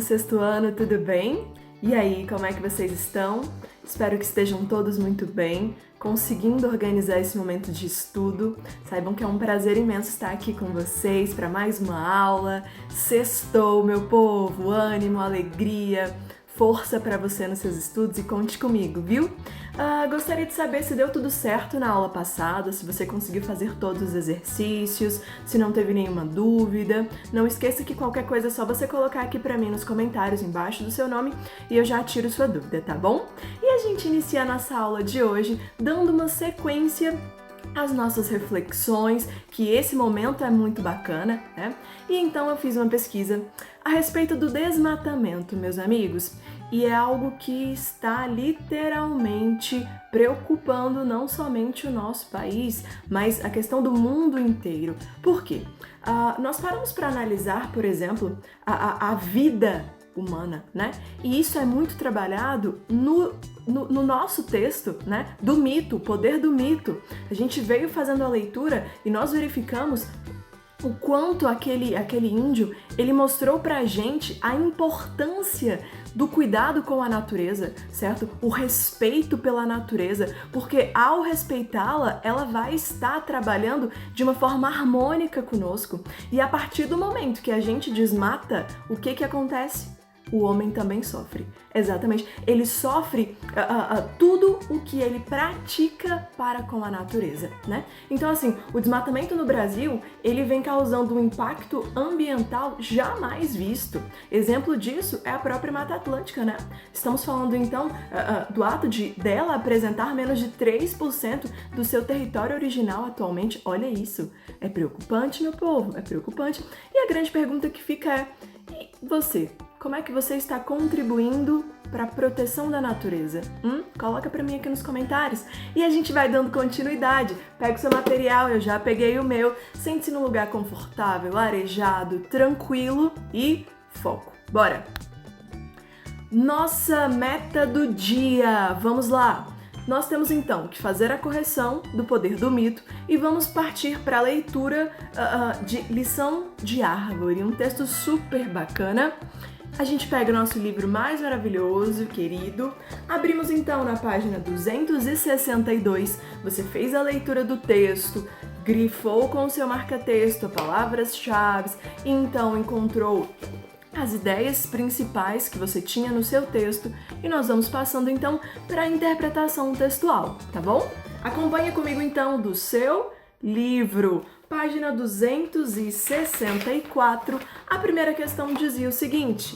sexto ano, tudo bem? E aí, como é que vocês estão? Espero que estejam todos muito bem, conseguindo organizar esse momento de estudo. Saibam que é um prazer imenso estar aqui com vocês para mais uma aula. Sextou, meu povo, ânimo, alegria, força para você nos seus estudos e conte comigo, viu? Gostaria de saber se deu tudo certo na aula passada, se você conseguiu fazer todos os exercícios, se não teve nenhuma dúvida. Não esqueça que qualquer coisa é só você colocar aqui para mim nos comentários embaixo do seu nome e eu já tiro sua dúvida, tá bom? E a gente inicia a nossa aula de hoje dando uma sequência às nossas reflexões, que esse momento é muito bacana, né? E então eu fiz uma pesquisa a respeito do desmatamento, meus amigos, e é algo que está literalmente preocupando não somente o nosso país, mas a questão do mundo inteiro. Por quê? Nós paramos para analisar, por exemplo, a vida humana, né? E isso é muito trabalhado no nosso texto, né? Do mito, o poder do mito. A gente veio fazendo a leitura e nós verificamos o quanto aquele índio, ele mostrou pra gente a importância do cuidado com a natureza, certo? O respeito pela natureza, porque ao respeitá-la, ela vai estar trabalhando de uma forma harmônica conosco. E a partir do momento que a gente desmata, o que acontece? O homem também sofre. Exatamente. Ele sofre tudo o que ele pratica para com a natureza, né? Então, assim, o desmatamento no Brasil, ele vem causando um impacto ambiental jamais visto. Exemplo disso é a própria Mata Atlântica, né? Estamos falando, então, do ato dela apresentar menos de 3% do seu território original atualmente. Olha isso. É preocupante, meu povo. É preocupante. E a grande pergunta que fica é, e você? Como é que você está contribuindo para a proteção da natureza? Coloca para mim aqui nos comentários e a gente vai dando continuidade. Pega o seu material, eu já peguei o meu. Sente-se num lugar confortável, arejado, tranquilo e foco. Bora! Nossa meta do dia! Vamos lá! Nós temos então que fazer a correção do poder do mito e vamos partir para a leitura de lição de árvore, um texto super bacana. A gente pega o nosso livro mais maravilhoso, querido, abrimos então na página 262, você fez a leitura do texto, grifou com o seu marca-texto palavras-chave e então encontrou as ideias principais que você tinha no seu texto e nós vamos passando então para a interpretação textual, tá bom? Acompanha comigo então do seu livro. Página 264, a primeira questão dizia o seguinte: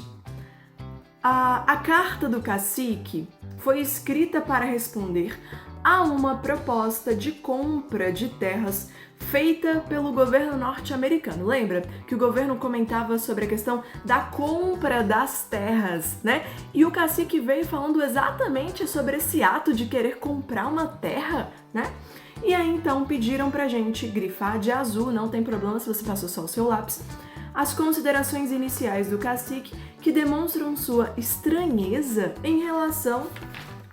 a carta do cacique foi escrita para responder a uma proposta de compra de terras feita pelo governo norte-americano. Lembra que o governo comentava sobre a questão da compra das terras, né? E o cacique veio falando exatamente sobre esse ato de querer comprar uma terra, né? E aí então pediram pra gente grifar de azul, não tem problema se você passou só o seu lápis, as considerações iniciais do cacique que demonstram sua estranheza em relação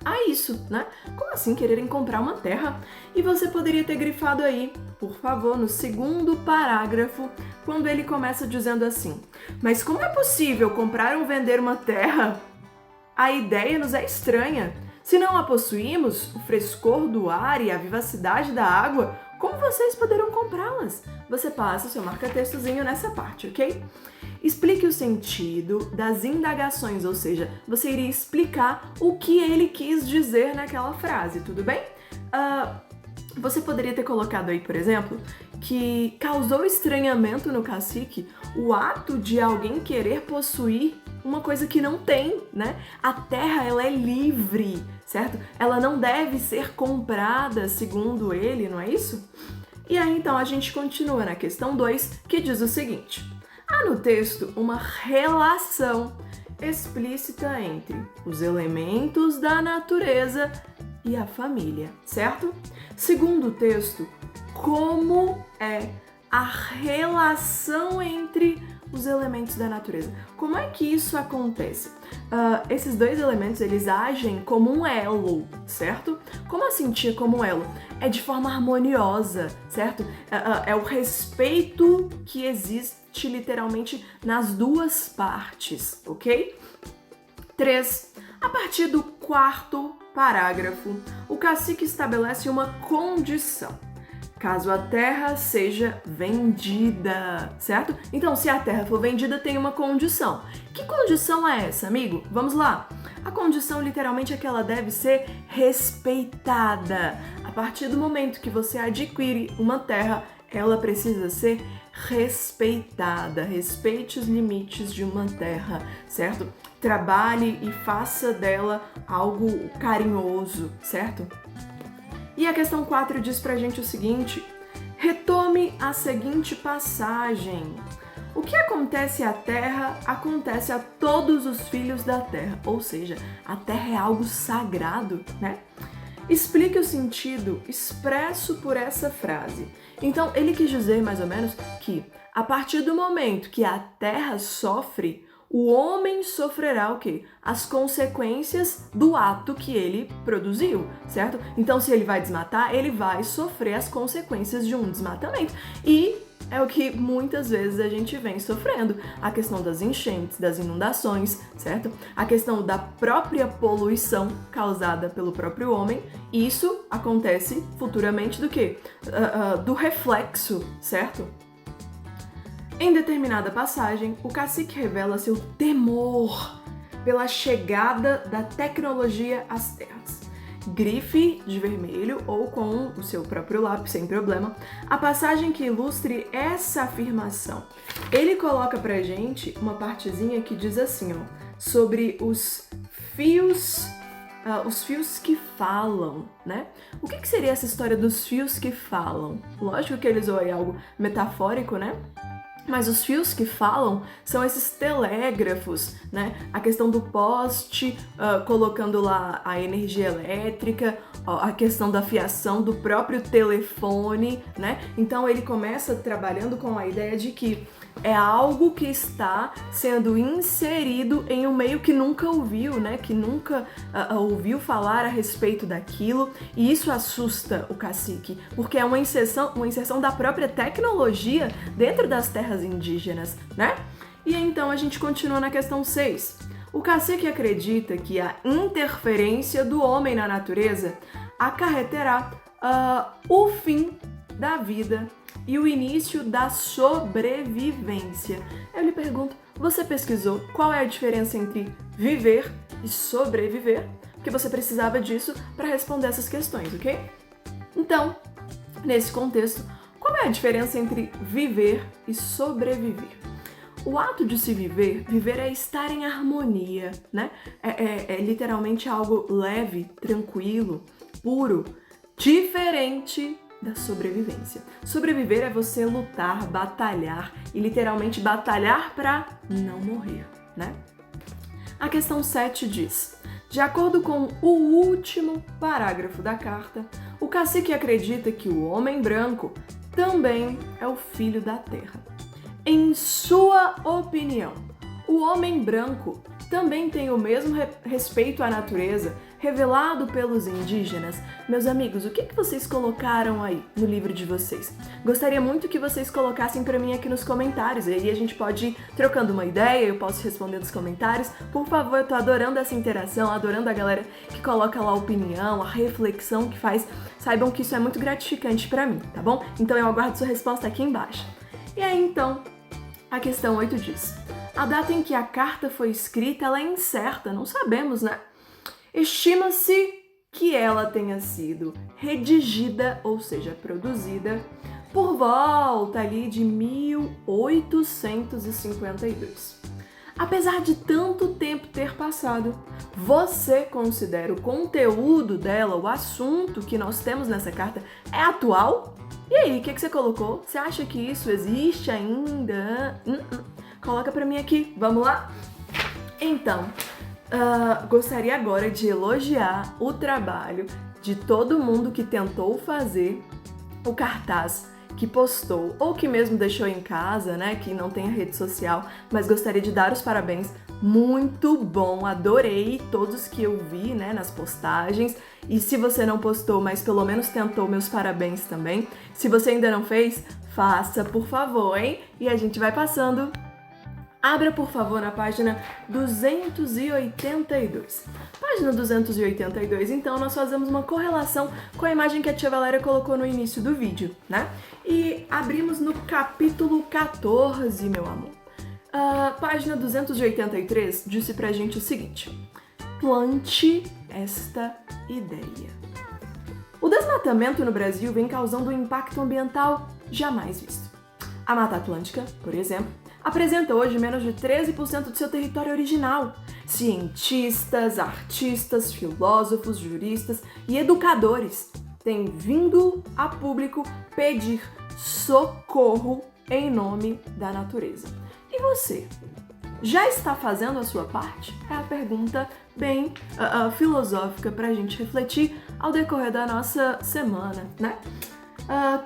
a isso, né? Como assim quererem comprar uma terra? E você poderia ter grifado aí, por favor, no segundo parágrafo, quando ele começa dizendo assim: mas como é possível comprar ou vender uma terra? A ideia nos é estranha. Se não a possuímos, o frescor do ar e a vivacidade da água, como vocês poderão comprá-las? Você passa o seu marca-textozinho nessa parte, ok? Explique o sentido das indagações, ou seja, você iria explicar o que ele quis dizer naquela frase, tudo bem? Você poderia ter colocado aí, por exemplo, que causou estranhamento no cacique o ato de alguém querer possuir uma coisa que não tem, né? A terra, ela é livre, certo? Ela não deve ser comprada, segundo ele, não é isso? E aí, então, a gente continua na questão 2, que diz o seguinte: há no texto uma relação explícita entre os elementos da natureza e a família, certo? Segundo o texto, como é a relação entre os elementos da natureza? Como é que isso acontece? Esses dois elementos, eles agem como um elo, certo? Como assim, tia, como um elo? É de forma harmoniosa, certo? É o respeito que existe reflete literalmente nas duas partes, ok? 3. A partir do 4º parágrafo, o cacique estabelece uma condição. Caso a terra seja vendida, certo? Então, se a terra for vendida, tem uma condição. Que condição é essa, amigo? Vamos lá. A condição, literalmente, é que ela deve ser respeitada. A partir do momento que você adquire uma terra, ela precisa ser respeitada. Respeite os limites de uma terra, certo? Trabalhe e faça dela algo carinhoso, certo? E a questão 4 diz pra gente o seguinte: retome a seguinte passagem. O que acontece à terra, acontece a todos os filhos da terra. Ou seja, a terra é algo sagrado, né? Explique o sentido expresso por essa frase. Então, ele quis dizer mais ou menos que a partir do momento que a terra sofre, o homem sofrerá o quê? As consequências do ato que ele produziu, certo? Então, se ele vai desmatar, ele vai sofrer as consequências de um desmatamento. E é o que muitas vezes a gente vem sofrendo. A questão das enchentes, das inundações, certo? A questão da própria poluição causada pelo próprio homem. Isso acontece futuramente do quê? Do reflexo, certo? Em determinada passagem, o cacique revela seu temor pela chegada da tecnologia às terras. Grife de vermelho ou com o seu próprio lápis, sem problema, a passagem que ilustre essa afirmação. Ele coloca pra gente uma partezinha que diz assim, ó, sobre os fios que falam, né? O que seria essa história dos fios que falam? Lógico que eles usam algo metafórico, né? Mas os fios que falam são esses telégrafos, né? A questão do poste, colocando lá a energia elétrica, a questão da fiação do próprio telefone, né? Então ele começa trabalhando com a ideia de que é algo que está sendo inserido em um meio que nunca ouviu, né? Que nunca ouviu falar a respeito daquilo, e isso assusta o cacique, porque é uma inserção da própria tecnologia dentro das terras indígenas, né? E então a gente continua na questão 6. O cacique acredita que a interferência do homem na natureza acarreterá o fim da vida e o início da sobrevivência. Eu lhe pergunto, você pesquisou qual é a diferença entre viver e sobreviver? Porque você precisava disso para responder essas questões, ok? Então, nesse contexto, qual é a diferença entre viver e sobreviver? O ato de se viver é estar em harmonia, né? É literalmente algo leve, tranquilo, puro, diferente da sobrevivência. Sobreviver é você lutar, batalhar e literalmente batalhar para não morrer, né? A questão 7 diz: de acordo com o último parágrafo da carta, o cacique acredita que o homem branco também é o filho da terra. Em sua opinião, o homem branco também tem o mesmo respeito à natureza revelado pelos indígenas? Meus amigos, o que vocês colocaram aí no livro de vocês? Gostaria muito que vocês colocassem para mim aqui nos comentários, e aí a gente pode ir trocando uma ideia, eu posso responder nos comentários. Por favor, eu tô adorando essa interação, adorando a galera que coloca lá a opinião, a reflexão que faz. Saibam que isso é muito gratificante para mim, tá bom? Então eu aguardo sua resposta aqui embaixo. E aí então, a questão 8 diz: a data em que a carta foi escrita ela é incerta, não sabemos, né? Estima-se que ela tenha sido redigida, ou seja, produzida, por volta ali de 1852. Apesar de tanto tempo ter passado, você considera o conteúdo dela, o assunto que nós temos nessa carta, é atual? E aí, o que você colocou? Você acha que isso existe ainda? Coloca pra mim aqui, vamos lá? Então, gostaria agora de elogiar o trabalho de todo mundo que tentou fazer o cartaz, que postou ou que mesmo deixou em casa, né, que não tem a rede social, mas gostaria de dar os parabéns. Muito bom, adorei todos que eu vi, né, nas postagens. E se você não postou, mas pelo menos tentou, meus parabéns também. Se você ainda não fez, Faça, por favor, hein? E a gente vai passando. Abra, por favor, na página 282. Página 282, então, nós fazemos uma correlação com a imagem que a tia Valéria colocou no início do vídeo, né? E abrimos no capítulo 14, meu amor. Página 283 disse pra gente o seguinte: plante esta ideia. O desmatamento no Brasil vem causando um impacto ambiental jamais visto. A Mata Atlântica, por exemplo, apresenta hoje menos de 13% do seu território original. Cientistas, artistas, filósofos, juristas e educadores têm vindo a público pedir socorro em nome da natureza. E você? Já está fazendo a sua parte? É a pergunta bem filosófica para a gente refletir ao decorrer da nossa semana, né?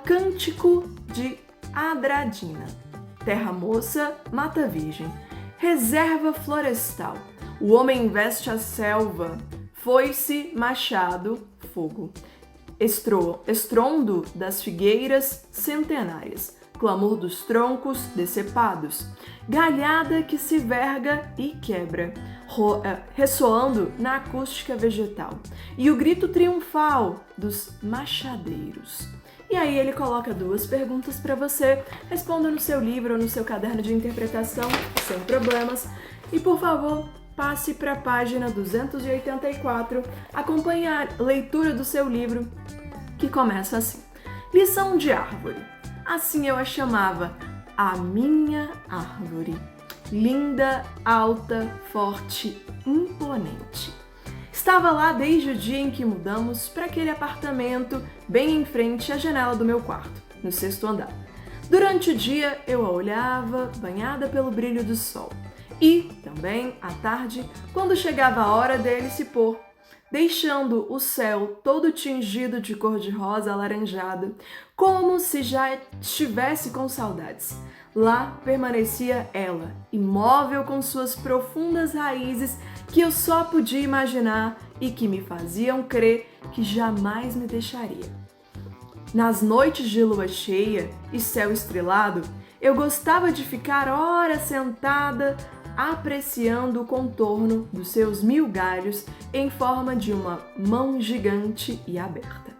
Cântico de Adradina. Terra Moça, Mata Virgem. Reserva florestal. O homem investe a selva. Foice, machado, fogo. Estrondo das figueiras centenárias. Clamor dos troncos decepados. Galhada que se verga e quebra, ressoando na acústica vegetal. E o grito triunfal dos machadeiros. E aí ele coloca duas perguntas para você, responda no seu livro ou no seu caderno de interpretação, sem problemas. E por favor, passe para a página 284, acompanhe a leitura do seu livro, que começa assim. Lição de árvore. Assim eu a chamava, a minha árvore. Linda, alta, forte, imponente. Estava lá desde o dia em que mudamos para aquele apartamento bem em frente à janela do meu quarto, no 6º andar. Durante o dia eu a olhava, banhada pelo brilho do sol. E, também, à tarde, quando chegava a hora dele se pôr, deixando o céu todo tingido de cor-de-rosa alaranjada, como se já estivesse com saudades. Lá permanecia ela, imóvel com suas profundas raízes que eu só podia imaginar e que me faziam crer que jamais me deixaria. Nas noites de lua cheia e céu estrelado, eu gostava de ficar horas sentada, apreciando o contorno dos seus 1000 galhos em forma de uma mão gigante e aberta.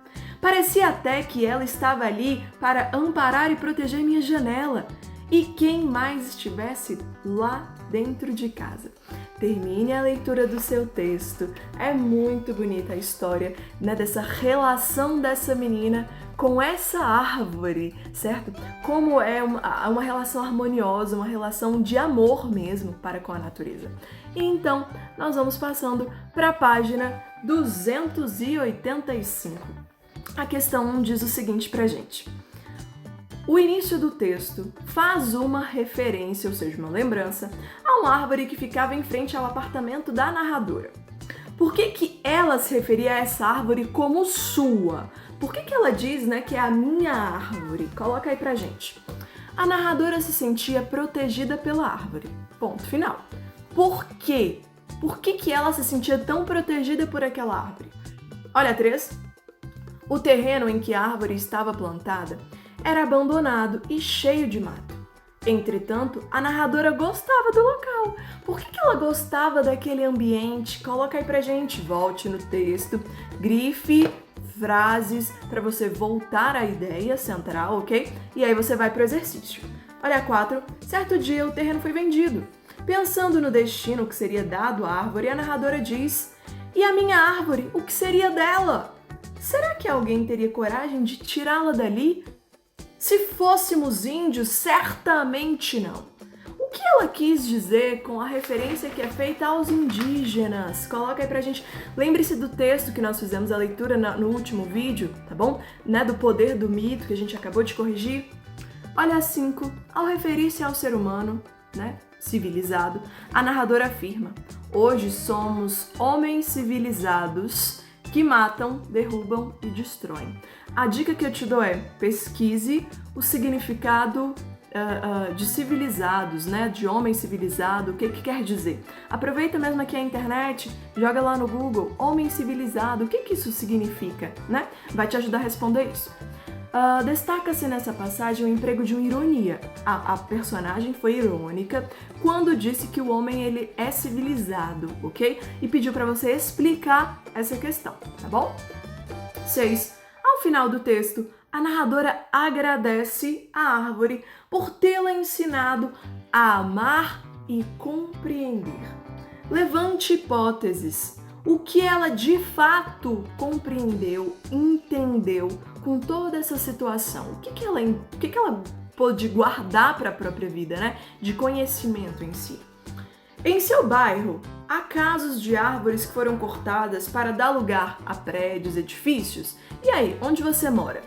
Parecia até que ela estava ali para amparar e proteger minha janela, e quem mais estivesse lá dentro de casa. Termine a leitura do seu texto. É muito bonita a história, né, dessa relação dessa menina com essa árvore, certo? Como é uma relação harmoniosa, uma relação de amor mesmo para com a natureza. E então, nós vamos passando para a página 285. A questão 1 diz o seguinte pra gente. O início do texto faz uma referência, ou seja, uma lembrança, a uma árvore que ficava em frente ao apartamento da narradora. Por que ela se referia a essa árvore como sua? Por que ela diz, né, que é a minha árvore? Coloca aí pra gente. A narradora se sentia protegida pela árvore. Ponto final. Por quê? Por que ela se sentia tão protegida por aquela árvore? Olha a 3. O terreno em que a árvore estava plantada era abandonado e cheio de mato. Entretanto, a narradora gostava do local. Por que ela gostava daquele ambiente? Coloca aí pra gente, volte no texto, grife frases para você voltar à ideia central, ok? E aí você vai pro exercício. Olha 4, certo dia o terreno foi vendido. Pensando no destino que seria dado à árvore, a narradora diz: e a minha árvore, o que seria dela? Será que alguém teria coragem de tirá-la dali? Se fôssemos índios, certamente não. O que ela quis dizer com a referência que é feita aos indígenas? Coloca aí pra gente. Lembre-se do texto que nós fizemos a leitura no último vídeo, tá bom? Né? Do poder do mito que a gente acabou de corrigir. Olha a 5. Ao referir-se ao ser humano, né, civilizado, a narradora afirma: hoje somos homens civilizados que matam, derrubam e destroem. A dica que eu te dou é: pesquise o significado de civilizados, né? De homem civilizado, o que quer dizer. Aproveita mesmo aqui a internet, joga lá no Google, homem civilizado, o que isso significa, né? Vai te ajudar a responder isso. Destaca-se nessa passagem o emprego de uma ironia. A personagem foi irônica quando disse que o homem ele é civilizado, ok? E pediu para você explicar essa questão, tá bom? 6. Ao final do texto, a narradora agradece a árvore por tê-la ensinado a amar e compreender. Levante hipóteses. O que ela de fato compreendeu, entendeu com toda essa situação? O que ela pôde guardar para a própria vida, né? De conhecimento em si. Em seu bairro, há casos de árvores que foram cortadas para dar lugar a prédios, edifícios? E aí, onde você mora?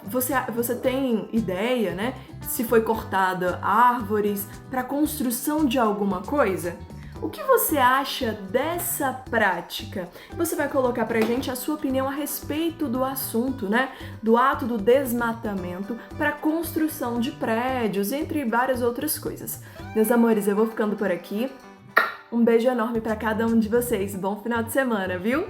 Você tem ideia, né? Se foi cortada árvores para construção de alguma coisa? O que você acha dessa prática? Você vai colocar pra gente a sua opinião a respeito do assunto, né? Do ato do desmatamento para construção de prédios, entre várias outras coisas. Meus amores, eu vou ficando por aqui. Um beijo enorme para cada um de vocês. Bom final de semana, viu?